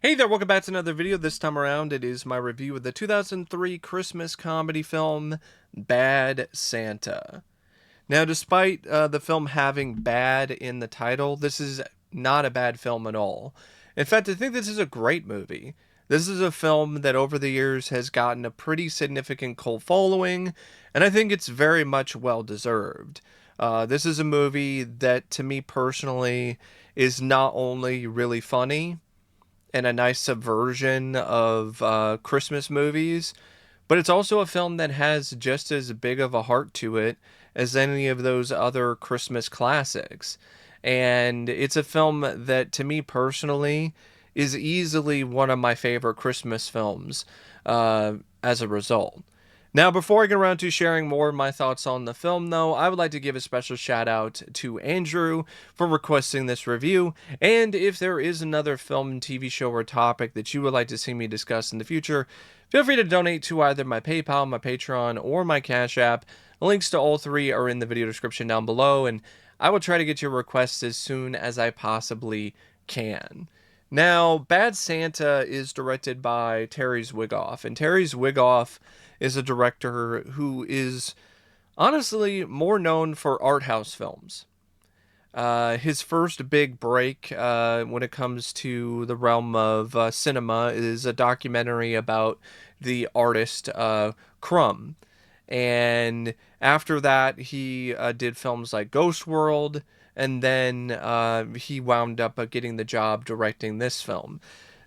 Hey there, welcome back to another video. This time around, it is my review of the 2003 Christmas comedy film, Bad Santa. Now, despite the film having bad in the title, this is not a bad film at all. In fact, I think this is a great movie. This is a film that over the years has gotten a pretty significant cult following, and I think it's very much well deserved. This is a movie that, to me personally, is not only really funny, and a nice subversion of Christmas movies, but it's also a film that has just as big of a heart to it as any of those other Christmas classics. And it's a film that, to me personally, is easily one of my favorite Christmas films as a result. Now, before I get around to sharing more of my thoughts on the film, though, I would like to give a special shout out to Andrew for requesting this review. And if there is another film, TV show, or topic that you would like to see me discuss in the future, feel free to donate to either my PayPal, my Patreon, or my Cash App. Links to all three are in the video description down below, and I will try to get your requests as soon as I possibly can. Now, Bad Santa is directed by Terry Zwigoff, and Terry Zwigoff is a director who is honestly more known for art house films. His first big break when it comes to the realm of cinema is a documentary about the artist Crumb. And after that, he did films like Ghost World, and then he wound up getting the job directing this film.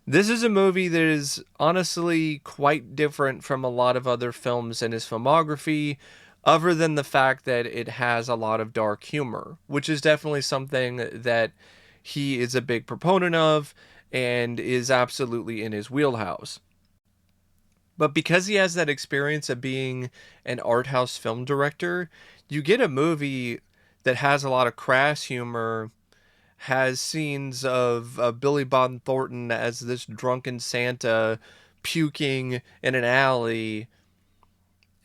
This is a movie that is honestly quite different from a lot of other films in his filmography, other than the fact that it has a lot of dark humor, which is definitely something that he is a big proponent of and is absolutely in his wheelhouse. But because he has that experience of being an art house film director, you get a movie that has a lot of crass humor, has scenes of Billy Bob Thornton as this drunken Santa puking in an alley,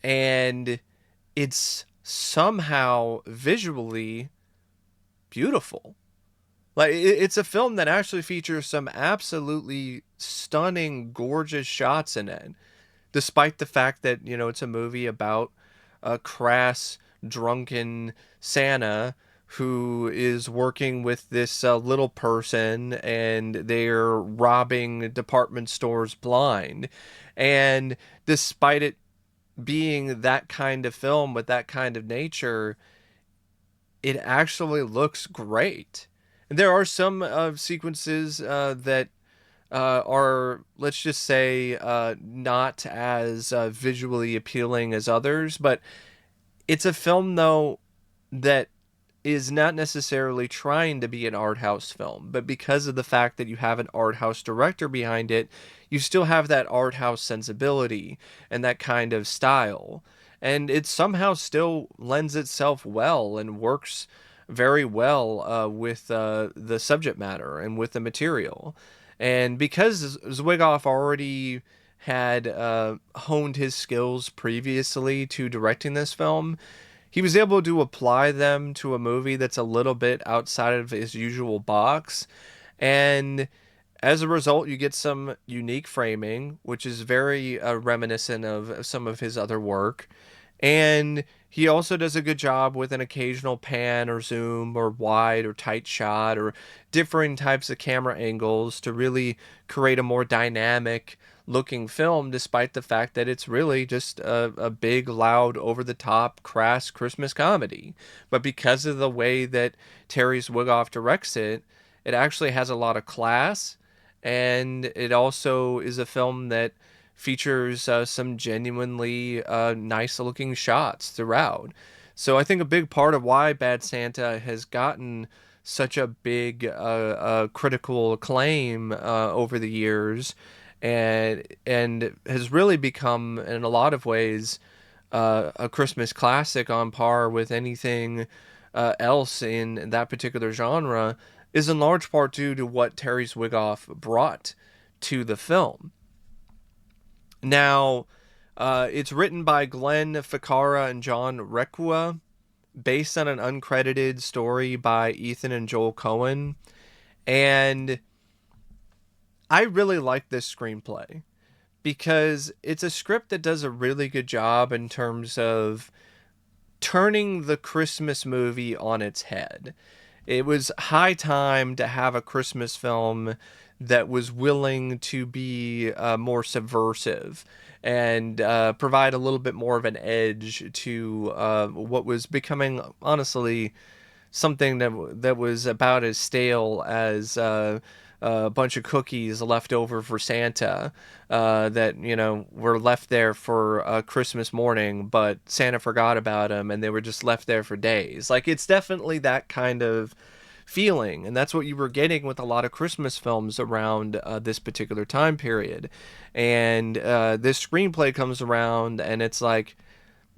and it's somehow visually beautiful. Like, it's a film that actually features some absolutely stunning, gorgeous shots in it, despite the fact that, it's a movie about a crass, drunken Santa who is working with this little person, and they're robbing department stores blind. And despite it being that kind of film with that kind of nature, it actually looks great. And there are some sequences that are, let's just say, not as visually appealing as others, but it's a film, though, that is not necessarily trying to be an art house film, but because of the fact that you have an art house director behind it, you still have that art house sensibility and that kind of style. And it somehow still lends itself well and works very well with the subject matter and with the material. And because Zwigoff already had honed his skills previously to directing this film, he was able to apply them to a movie that's a little bit outside of his usual box. And as a result, you get some unique framing, which is very reminiscent of some of his other work. And he also does a good job with an occasional pan or zoom or wide or tight shot or differing types of camera angles to really create a more dynamic looking film, despite the fact that it's really just a big, loud, over the top, crass Christmas comedy. But because of the way that Terry Zwigoff directs it, it actually has a lot of class, and it also is a film that features some genuinely nice looking shots throughout. So I think a big part of why Bad Santa has gotten such a big critical acclaim over the years, and has really become, in a lot of ways, a Christmas classic on par with anything else in that particular genre, is in large part due to what Terry Zwigoff brought to the film. Now, it's written by Glenn Ficarra and John Requa, based on an uncredited story by Ethan and Joel Cohen. And I really like this screenplay because it's a script that does a really good job in terms of turning the Christmas movie on its head. It was high time to have a Christmas film that was willing to be more subversive and provide a little bit more of an edge to what was becoming, honestly, something that was about as stale as a bunch of cookies left over for Santa that were left there for Christmas morning, but Santa forgot about them and they were just left there for days. Like it's definitely that kind of feeling, and that's what you were getting with a lot of Christmas films around this particular time period. And this screenplay comes around, and it's like,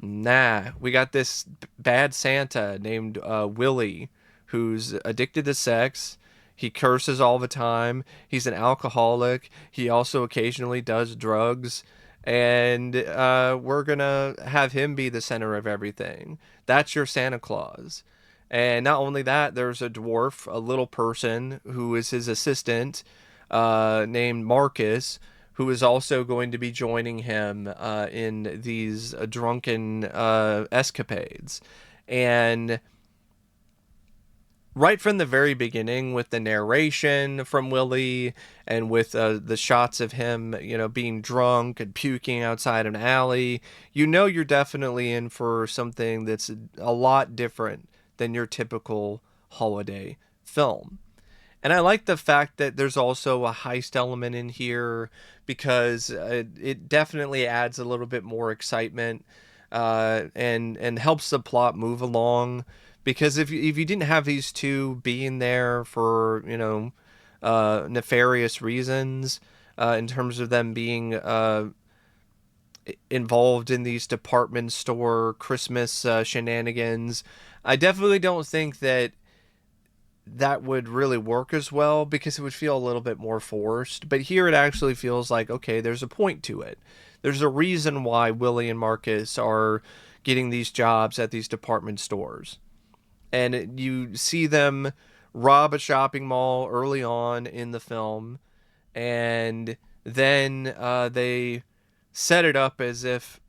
nah, we got this bad Santa named Willie who's addicted to sex. He curses all the time. He's an alcoholic. He also occasionally does drugs. And we're going to have him be the center of everything. That's your Santa Claus. And not only that, there's a dwarf, a little person who is his assistant, named Marcus, who is also going to be joining him in these drunken escapades. And right from the very beginning, with the narration from Willie and with the shots of him, being drunk and puking outside an alley, you're definitely in for something that's a lot different than your typical holiday film. And I like the fact that there's also a heist element in here because it definitely adds a little bit more excitement and helps the plot move along. Because if you didn't have these two being there for nefarious reasons, in terms of them being involved in these department store Christmas shenanigans, I definitely don't think that would really work as well because it would feel a little bit more forced. But here it actually feels like, okay, there's a point to it. There's a reason why Willie and Marcus are getting these jobs at these department stores. And you see them rob a shopping mall early on in the film, and then they set it up as if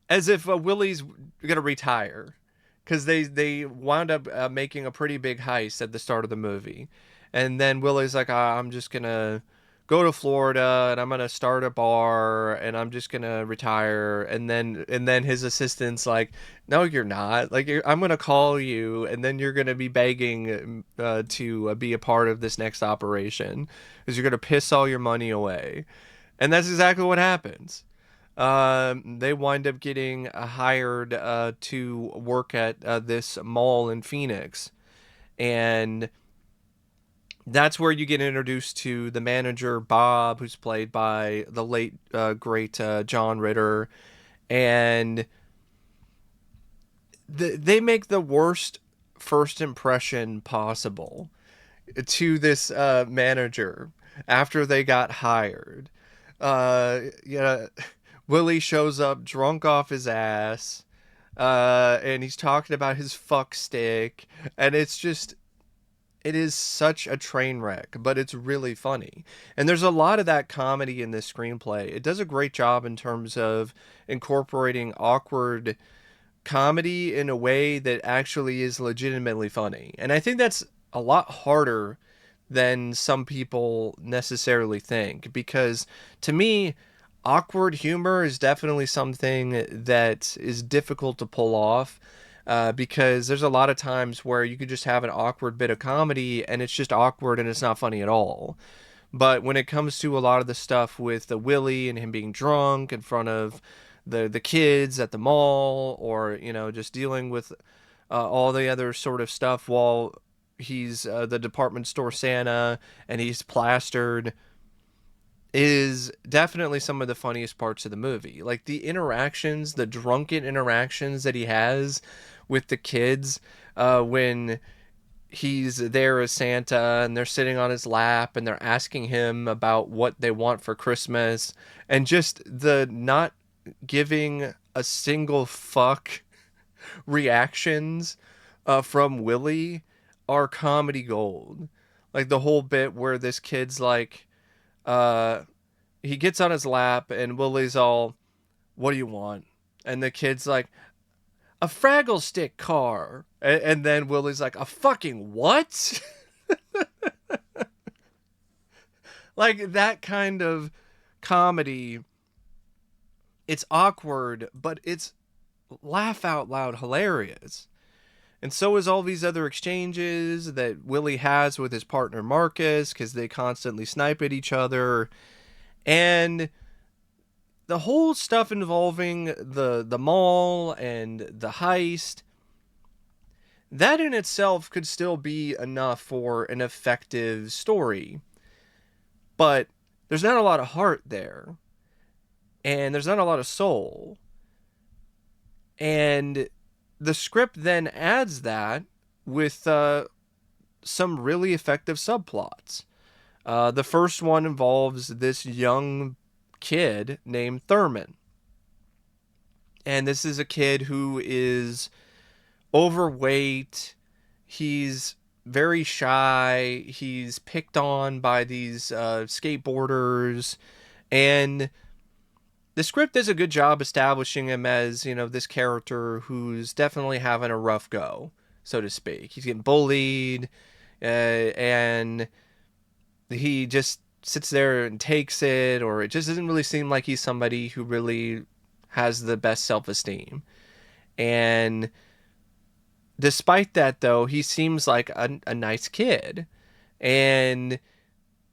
Willie's gonna retire, because they wound up making a pretty big heist at the start of the movie, and then Willie's like, I'm just gonna go to Florida and I'm gonna start a bar and I'm just gonna retire, and then his assistant's like, no, you're not. Like I'm gonna call you, and then you're gonna be begging to be a part of this next operation because you're gonna piss all your money away, and that's exactly what happens. They wind up getting hired to work at this mall in Phoenix. And that's where you get introduced to the manager, Bob, who's played by the late, great John Ritter. And they make the worst first impression possible to this manager after they got hired. Yeah, Willie shows up drunk off his ass, and he's talking about his fuck stick, and it is such a train wreck, but it's really funny. And there's a lot of that comedy in this screenplay. It does a great job in terms of incorporating awkward comedy in a way that actually is legitimately funny. And I think that's a lot harder than some people necessarily think, because to me, awkward humor is definitely something that is difficult to pull off. Because there's a lot of times where you could just have an awkward bit of comedy and it's just awkward and it's not funny at all. But when it comes to a lot of the stuff with the Willie and him being drunk in front of the kids at the mall, or just dealing with all the other sort of stuff while he's the department store Santa and he's plastered, is definitely some of the funniest parts of the movie. Like the interactions, the drunken interactions that he has with the kids when he's there as Santa and they're sitting on his lap and they're asking him about what they want for Christmas, and just the not giving a single fuck reactions from Willie are comedy gold. Like the whole bit where this kid's like, uh, he gets on his lap and Willie's all, "What do you want?" And the kid's like, "A Fraggle Stick car." And then Willie's like, "A fucking what?" Like that kind of comedy. It's awkward, but it's laugh out loud hilarious. And so is all these other exchanges that Willie has with his partner Marcus, because they constantly snipe at each other. And the whole stuff involving the mall and the heist, that in itself could still be enough for an effective story. But there's not a lot of heart there. And there's not a lot of soul. And the script then adds that with some really effective subplots. The first one involves this young kid named Thurman. And this is a kid who is overweight. He's very shy. He's picked on by these skateboarders. And the script does a good job establishing him as, this character who's definitely having a rough go, so to speak. He's getting bullied, and he just sits there and takes it, or it just doesn't really seem like he's somebody who really has the best self-esteem. And despite that, though, he seems like a nice kid, and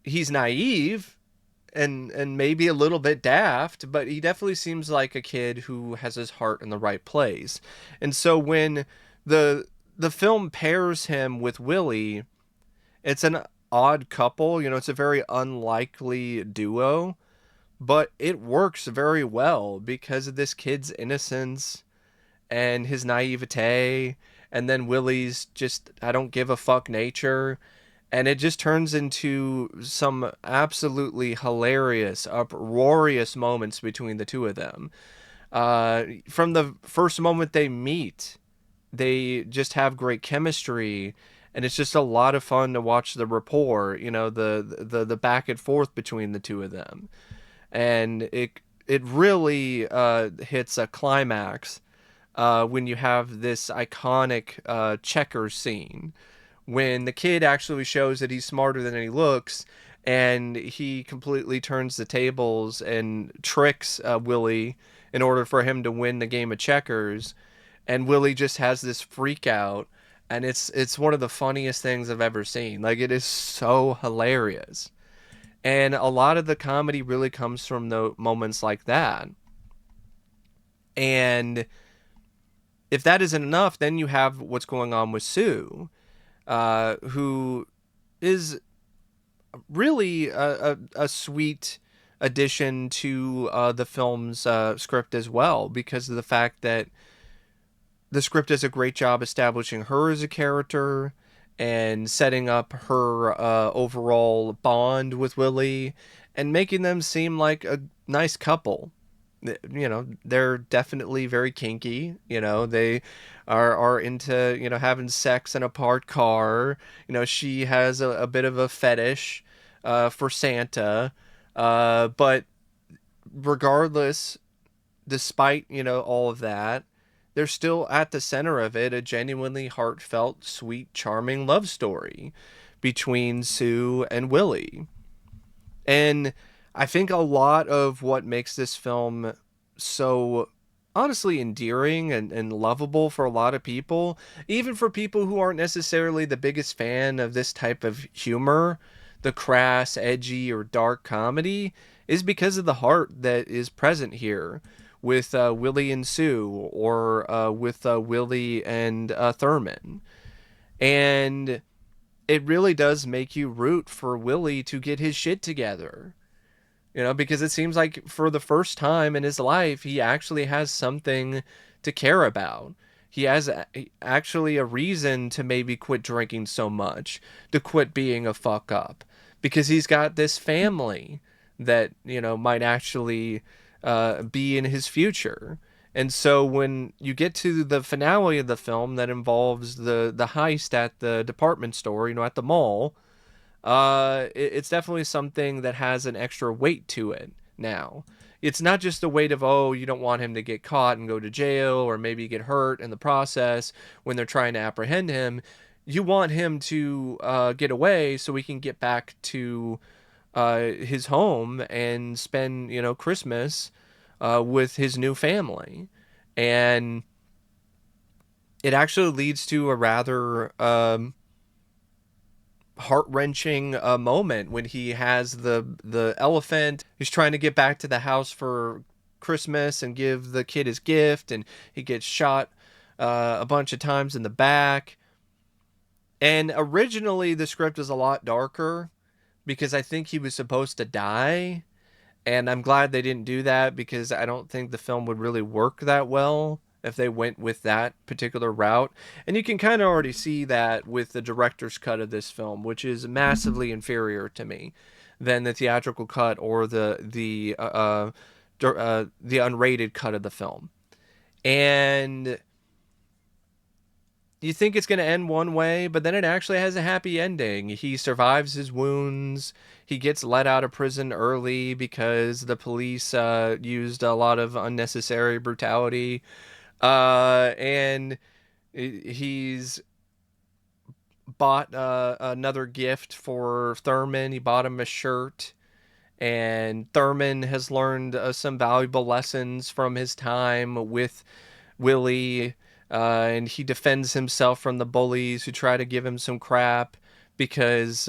he's naive and maybe a little bit daft, but he definitely seems like a kid who has his heart in the right place. And so when the film pairs him with Willie, it's an odd couple. It's a very unlikely duo, but it works very well because of this kid's innocence and his naivete, and then Willie's just I don't give a fuck nature. And it just turns into some absolutely hilarious, uproarious moments between the two of them. From the first moment they meet, they just have great chemistry, and it's just a lot of fun to watch the rapport, the back and forth between the two of them. And it really hits a climax when you have this iconic checkers scene when the kid actually shows that he's smarter than he looks, and he completely turns the tables and tricks Willie in order for him to win the game of checkers. And Willie just has this freak out, and it's one of the funniest things I've ever seen. Like, it is so hilarious. And a lot of the comedy really comes from the moments like that. And if that isn't enough, then you have what's going on with Sue, who is really a sweet addition to the film's script as well, because of the fact that the script does a great job establishing her as a character and setting up her overall bond with Willie and making them seem like a nice couple. They're definitely very kinky. They are into, having sex in a parked car. She has a bit of a fetish for Santa. But regardless, despite, all of that, they're still at the center of it, a genuinely heartfelt, sweet, charming love story between Sue and Willie. And I think a lot of what makes this film so honestly endearing and lovable for a lot of people, even for people who aren't necessarily the biggest fan of this type of humor, the crass, edgy, or dark comedy, is because of the heart that is present here with Willie and Sue, or with Willie and Thurman. And it really does make you root for Willie to get his shit together. Because it seems like for the first time in his life, he actually has something to care about. He has actually a reason to maybe quit drinking so much, to quit being a fuck up, because he's got this family that, might actually be in his future. And so when you get to the finale of the film that involves the heist at the department store, at the mall, It's definitely something that has an extra weight to it now. It's not just the weight of, oh, you don't want him to get caught and go to jail or maybe get hurt in the process when they're trying to apprehend him. You want him to get away so we can get back to his home and spend, Christmas with his new family. And it actually leads to a rather heart-wrenching moment when he has the elephant. He's trying to get back to the house for Christmas and give the kid his gift, and he gets shot a bunch of times in the back. And originally the script was a lot darker because I think he was supposed to die, and I'm glad they didn't do that because I don't think the film would really work that well if they went with that particular route. And you can kind of already see that with the director's cut of this film, which is massively inferior to me than the theatrical cut or the unrated cut of the film. And you think it's going to end one way, but then it actually has a happy ending. He survives his wounds. He gets let out of prison early because the police used a lot of unnecessary brutality. And he's bought another gift for Thurman. He bought him a shirt. And Thurman has learned some valuable lessons from his time with Willie, and he defends himself from the bullies who try to give him some crap because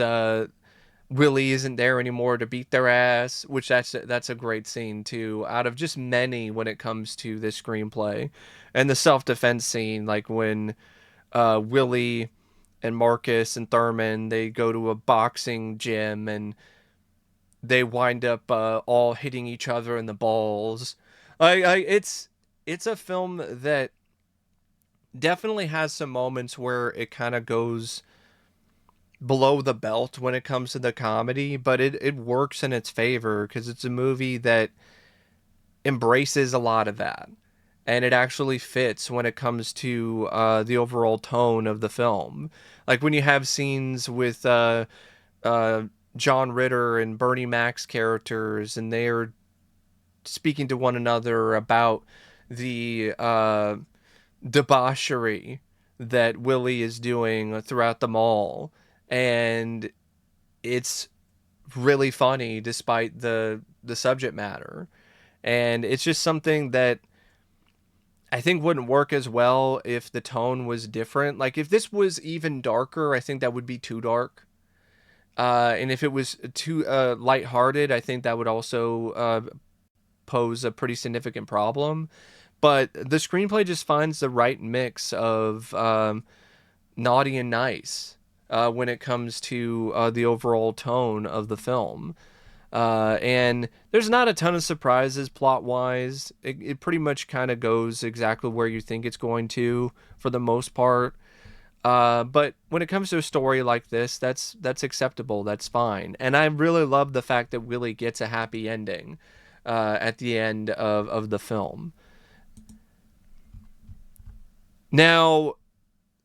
Willie isn't there anymore to beat their ass. Which that's a great scene too, out of just many when it comes to this screenplay. And the self-defense scene, like when Willie and Marcus and Thurman, they go to a boxing gym and they wind up all hitting each other in the balls. It's a film that definitely has some moments where it kind of goes below the belt when it comes to the comedy, but it works in its favor because it's a movie that embraces a lot of that. And it actually fits when it comes to the overall tone of the film. Like when you have scenes with John Ritter and Bernie Mac's characters, and they're speaking to one another about the debauchery that Willie is doing throughout the mall, and it's really funny despite the subject matter. And it's just something that I think wouldn't work as well if the tone was different. Like if this was even darker, I think that would be too dark. And if it was too lighthearted, I think that would also pose a pretty significant problem. But the screenplay just finds the right mix of naughty and nice when it comes to the overall tone of the film. And there's not a ton of surprises plot-wise. It pretty much kind of goes exactly where you think it's going to for the most part. But when it comes to a story like this, that's acceptable. That's fine. And I really love the fact that Willie gets a happy ending at the end of the film. Now,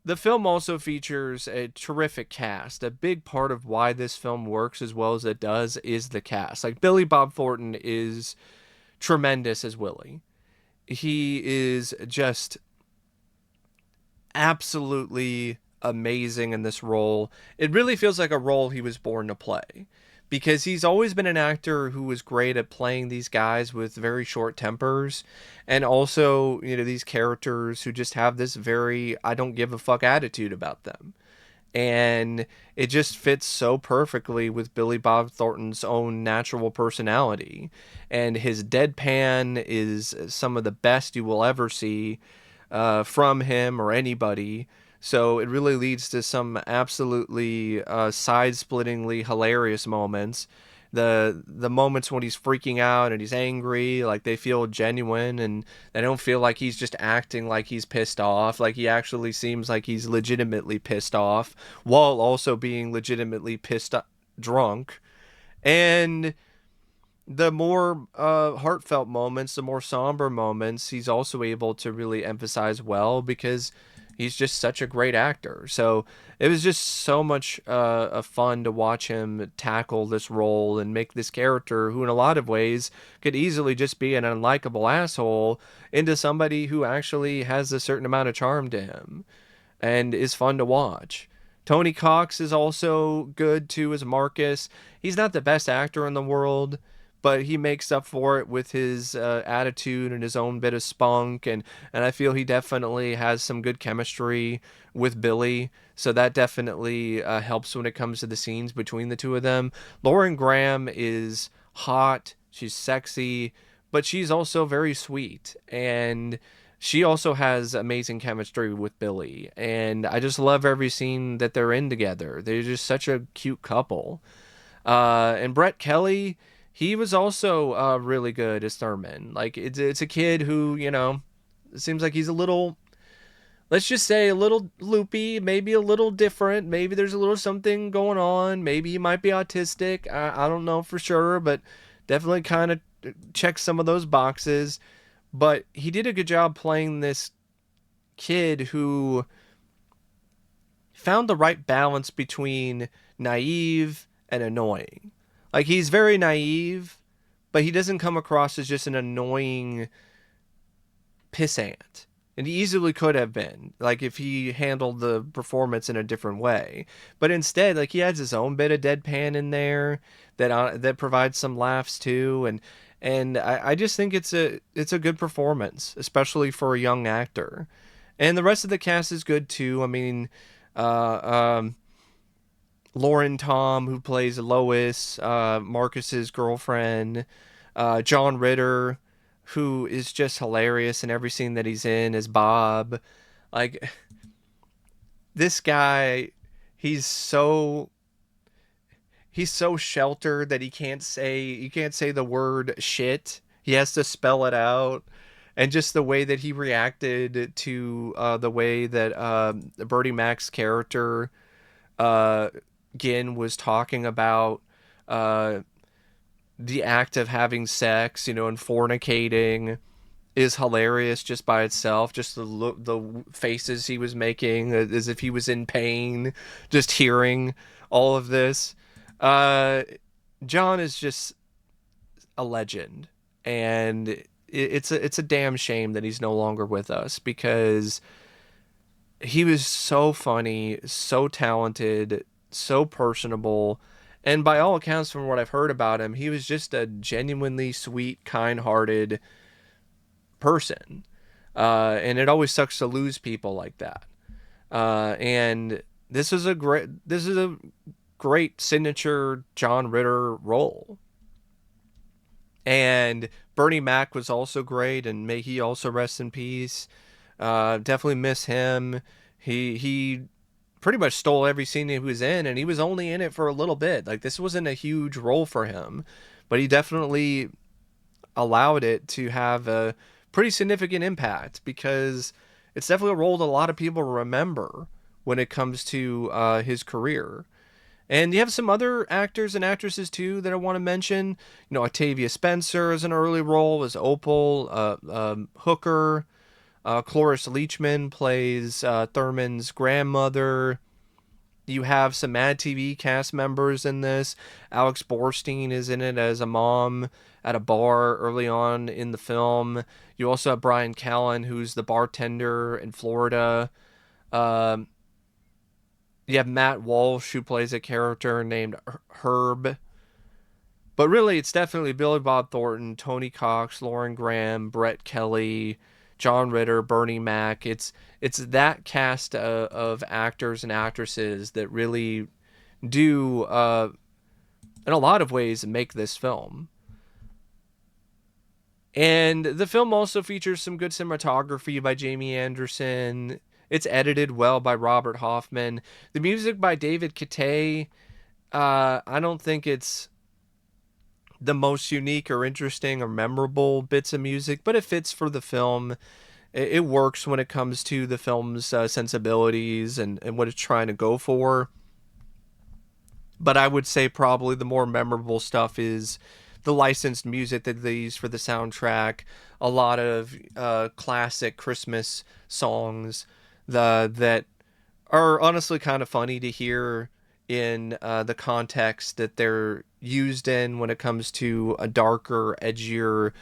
the film also features a terrific cast. A big part of why this film works as well as it does is the cast. Like Billy Bob Thornton is tremendous as Willie. He is just absolutely amazing in this role. It really feels like a role he was born to play because he's always been an actor who was great at playing these guys with very short tempers and also, these characters who just have this very I don't give a fuck attitude about them. And it just fits so perfectly with Billy Bob Thornton's own natural personality. And his deadpan is some of the best you will ever see from him or anybody. So it really leads to some absolutely side-splittingly hilarious moments. The moments when he's freaking out and he's angry, like they feel genuine and they don't feel like he's just acting like he's pissed off. Like he actually seems like he's legitimately pissed off while also being legitimately drunk. And the more heartfelt moments, the more somber moments, he's also able to really emphasize well because He's just such a great actor. So it was just so much of fun to watch him tackle this role and make this character, who in a lot of ways could easily just be an unlikable asshole, into somebody who actually has a certain amount of charm to him and is fun to watch. Tony Cox is also good too as Marcus. He's not the best actor in the world, but he makes up for it with his attitude and his own bit of spunk, and I feel he definitely has some good chemistry with Billy, so that definitely helps when it comes to the scenes between the two of them. Lauren Graham is hot, she's sexy, but she's also very sweet, and she also has amazing chemistry with Billy, and I just love every scene that they're in together. They're just such a cute couple. And Brett Kelly, he was also really good as Thurman. Like it's a kid who, it seems like he's a little, let's just say, a little loopy, maybe a little different. Maybe there's a little something going on. Maybe he might be autistic. I don't know for sure, but definitely kind of checks some of those boxes. But he did a good job playing this kid who found the right balance between naive and annoying. Like, he's very naive, but he doesn't come across as just an annoying pissant. And he easily could have been, like, if he handled the performance in a different way. But instead, like, he adds his own bit of deadpan in there that provides some laughs too, and I just think it's a good performance, especially for a young actor. And the rest of the cast is good too. I mean, uh, um, Lauren Tom, who plays Lois, Marcus's girlfriend, John Ritter, who is just hilarious in every scene that he's in as Bob. Like, this guy, he's so he's so sheltered that he can't say the word shit. He has to spell it out. And just the way that he reacted to the way that Bertie Mac's character uh, Gin was talking about uh, the act of having sex, and fornicating, is hilarious just by itself. Just the faces he was making, as if he was in pain, just hearing all of this. Uh, John is just a legend, and it's a damn shame that he's no longer with us, because he was so funny, so talented, so personable, and by all accounts, from what I've heard about him, he was just a genuinely sweet, kind-hearted person. And it always sucks to lose people like that. And this is a great signature John Ritter role. And Bernie Mac was also great, and may he also rest in peace. Definitely miss him. He pretty much stole every scene he was in, and he was only in it for a little bit. Like, this wasn't a huge role for him, but he definitely allowed it to have a pretty significant impact, because it's definitely a role that a lot of people remember when it comes to his career. And you have some other actors and actresses too that I want to mention. Octavia Spencer is an early role as Opal. Hooker. Cloris Leachman plays Thurman's grandmother. You have some Mad TV cast members in this. Alex Borstein is in it as a mom at a bar early on in the film. You also have Brian Callen, who's the bartender in Florida. Um, you have Matt Walsh, who plays a character named Herb. But really, it's definitely Billy Bob Thornton, Tony Cox, Lauren Graham, Brett Kelly, John Ritter, Bernie Mac. It's that cast of actors and actresses that really do, in a lot of ways, make this film. And the film also features some good cinematography by Jamie Anderson. It's edited well by Robert Hoffman. The music by David Catay. I don't think it's the most unique or interesting or memorable bits of music, but it fits for the film. It works when it comes to the film's sensibilities and what it's trying to go for. But I would say probably the more memorable stuff is the licensed music that they use for the soundtrack. A lot of classic Christmas songs that are honestly kind of funny to hear in the context that they're used in when it comes to a darker, edgier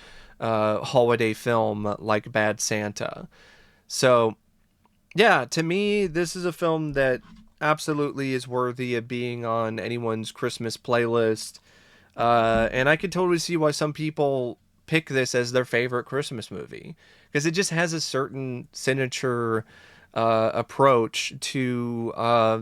holiday film like Bad Santa. So, yeah, to me, this is a film that absolutely is worthy of being on anyone's Christmas playlist. And I could totally see why some people pick this as their favorite Christmas movie because it just has a certain signature approach to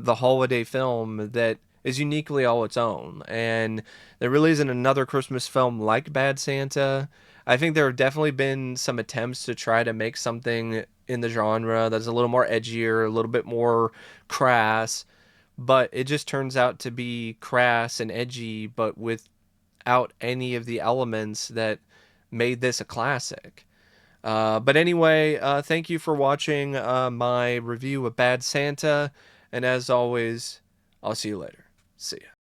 the holiday film that is uniquely all its own. And there really isn't another Christmas film like Bad Santa. I think there have definitely been some attempts to try to make something in the genre that's a little more edgier, a little bit more crass, but it just turns out to be crass and edgy, but without any of the elements that made this a classic. But anyway, thank you for watching my review of Bad Santa, and as always, I'll see you later. See ya.